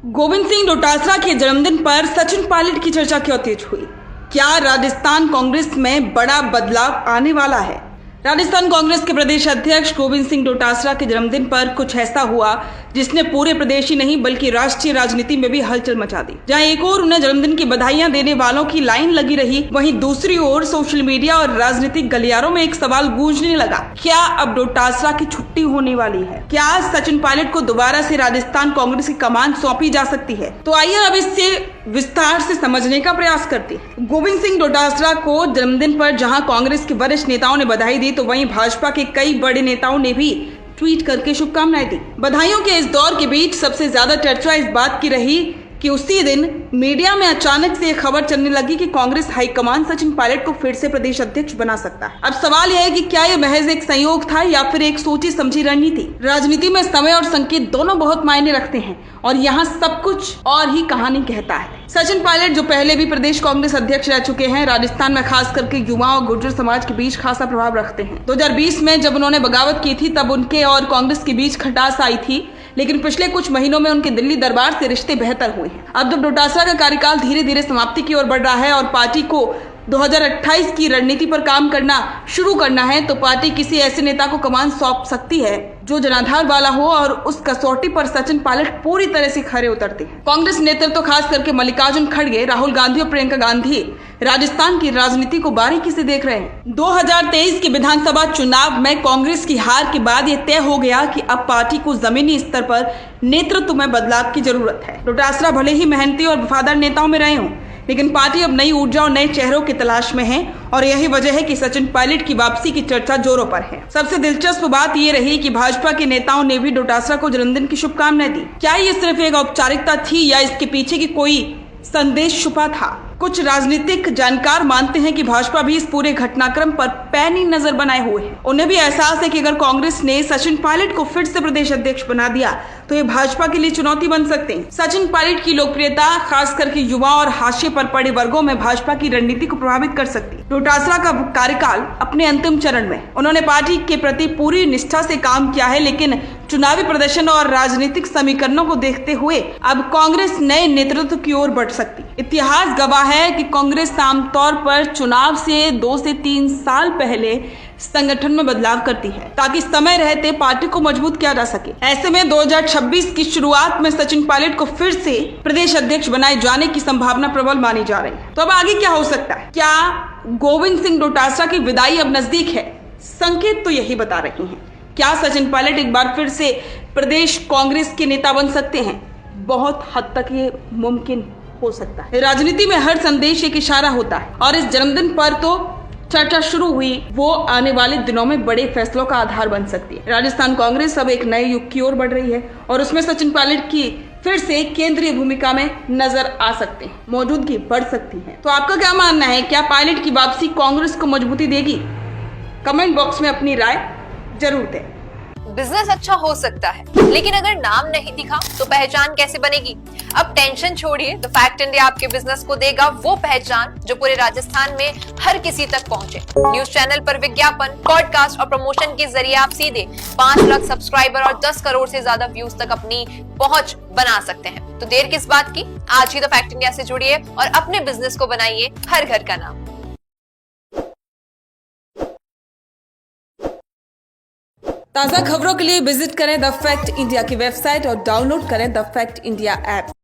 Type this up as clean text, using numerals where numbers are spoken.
गोविंद सिंह डोटासरा के जन्मदिन पर सचिन पायलट की चर्चा क्यों तेज हुई? क्या राजस्थान कांग्रेस में बड़ा बदलाव आने वाला है? राजस्थान कांग्रेस के प्रदेश अध्यक्ष गोविंद सिंह डोटासरा के जन्मदिन पर कुछ ऐसा हुआ जिसने पूरे प्रदेश ही नहीं बल्कि राष्ट्रीय राजनीति में भी हलचल मचा दी। जहां एक ओर उन्हें जन्मदिन की बधाइयां देने वालों की लाइन लगी रही, वहीं दूसरी ओर सोशल मीडिया और राजनीतिक गलियारों में एक सवाल गूंजने लगा, क्या अब डोटासरा की छुट्टी होने वाली है? क्या सचिन पायलट को दोबारा से राजस्थान कांग्रेस की कमान सौंपी जा सकती है? तो आइए अब इससे विस्तार से समझने का प्रयास करते हैं। गोविंद सिंह डोटासरा को जन्मदिन पर जहां कांग्रेस के वरिष्ठ नेताओं ने बधाई दी, तो वहीं भाजपा के कई बड़े नेताओं ने भी ट्वीट करके शुभकामनाएं दी। बधाइयों के इस दौर के बीच सबसे ज्यादा चर्चा इस बात की रही कि उसी दिन मीडिया में अचानक से खबर चलने लगी कि कांग्रेस हाईकमान सचिन पायलट को फिर से प्रदेश अध्यक्ष बना सकता है। अब सवाल यह है कि क्या यह महज एक संयोग था या फिर एक सोची समझी रणनीति? राजनीति में समय और संकेत दोनों बहुत मायने रखते हैं और यहाँ सब कुछ और ही कहानी कहता है। सचिन पायलट जो पहले भी प्रदेश कांग्रेस अध्यक्ष रह चुके हैं, राजस्थान में खास करके युवा और गुर्जर समाज के बीच खासा प्रभाव रखते हैं। 2020 में जब उन्होंने बगावत की थी तब उनके और कांग्रेस के बीच खटास आई थी, लेकिन पिछले कुछ महीनों में उनके दिल्ली दरबार से रिश्ते बेहतर हुए हैं। अब जब डोटासरा का कार्यकाल धीरे धीरे समाप्ति की ओर बढ़ रहा है और पार्टी को 2028 की रणनीति पर काम करना शुरू करना है, तो पार्टी किसी ऐसे नेता को कमान सौंप सकती है जो जनाधार वाला हो और उस कसौटी पर सचिन पायलट पूरी तरह से खरे उतरते हैं। कांग्रेस नेतृत्व तो खास करके मल्लिकार्जुन खड़गे, राहुल गांधी और प्रियंका गांधी राजस्थान की राजनीति को बारीकी से देख रहे हैं। 2023 के विधानसभा चुनाव में कांग्रेस की हार के बाद ये तय हो गया कि अब पार्टी को जमीनी स्तर पर नेतृत्व में बदलाव की जरूरत है। डोटासरा भले ही मेहनती और वफादार नेताओं में रहे हों, लेकिन पार्टी अब नई ऊर्जा और नए चेहरों की तलाश में है और यही वजह है कि सचिन पायलट की वापसी की चर्चा जोरों पर है। सबसे दिलचस्प बात ये रही कि भाजपा के नेताओं ने भी डोटासरा को जन्मदिन की शुभकामनाएं दी। क्या ये सिर्फ एक औपचारिकता थी या इसके पीछे की कोई संदेश छुपा था? कुछ राजनीतिक जानकार मानते हैं कि भाजपा भी इस पूरे घटनाक्रम पर पैनी नजर बनाए हुए है। उन्हें भी एहसास है कि अगर कांग्रेस ने सचिन पायलट को फिर से प्रदेश अध्यक्ष बना दिया तो ये भाजपा के लिए चुनौती बन सकते हैं। सचिन पायलट की लोकप्रियता खास करके युवा और हाशिए पर पड़े वर्गों में भाजपा की रणनीति को प्रभावित कर सकती है। डोटासरा का कार्यकाल अपने अंतिम चरण में, उन्होंने पार्टी के प्रति पूरी निष्ठा से काम किया है, लेकिन चुनावी प्रदर्शन और राजनीतिक समीकरणों को देखते हुए अब कांग्रेस नए नेतृत्व की ओर बढ़ सकती है। इतिहास गवाह है कि कांग्रेस आमतौर पर चुनाव से 2 से 3 साल पहले संगठन में बदलाव करती है ताकि समय रहते पार्टी को मजबूत किया जा सके। ऐसे में 2026 की शुरुआत में सचिन पायलट को फिर से प्रदेश अध्यक्ष बनाए जाने की संभावना प्रबल मानी जा रही है। तो अब आगे क्या हो सकता है? क्या गोविंद सिंह डोटासरा की विदाई अब नजदीक है? संकेत तो यही बता रहे हैं। क्या सचिन पायलट एक बार फिर से प्रदेश कांग्रेस के नेता बन सकते हैं? बहुत हद तक ये मुमकिन हो सकता है। राजनीति में हर संदेश एक इशारा होता है और इस जन्मदिन पर तो चर्चा शुरू हुई, वो आने वाले दिनों में बड़े फैसलों का आधार बन सकती है। राजस्थान कांग्रेस अब एक नए युग की ओर बढ़ रही है और उसमें सचिन पायलट की फिर से केंद्रीय भूमिका में नजर आ सकते हैं, मौजूदगी बढ़ सकती है। तो आपका क्या मानना है? क्या पायलट की वापसी कांग्रेस को मजबूती देगी? कमेंट बॉक्स में अपनी राय जरूर दें। बिजनेस अच्छा हो सकता है, लेकिन अगर नाम नहीं दिखा तो पहचान कैसे बनेगी? अब टेंशन छोड़िए, द फैक्ट इंडिया आपके बिजनेस को देगा वो पहचान जो पूरे राजस्थान में हर किसी तक पहुंचे। न्यूज चैनल पर विज्ञापन, पॉडकास्ट और प्रमोशन के जरिए आप सीधे 5 लाख सब्सक्राइबर और 10 करोड़ से ज्यादा व्यूज तक अपनी पहुंच बना सकते हैं। तो देर किस बात की, आज ही द फैक्ट इंडिया से जुड़िए और अपने बिजनेस को बनाइए हर घर का नाम। ताज़ा खबरों के लिए विजिट करें द फैक्ट इंडिया की वेबसाइट और डाउनलोड करें द फैक्ट इंडिया ऐप।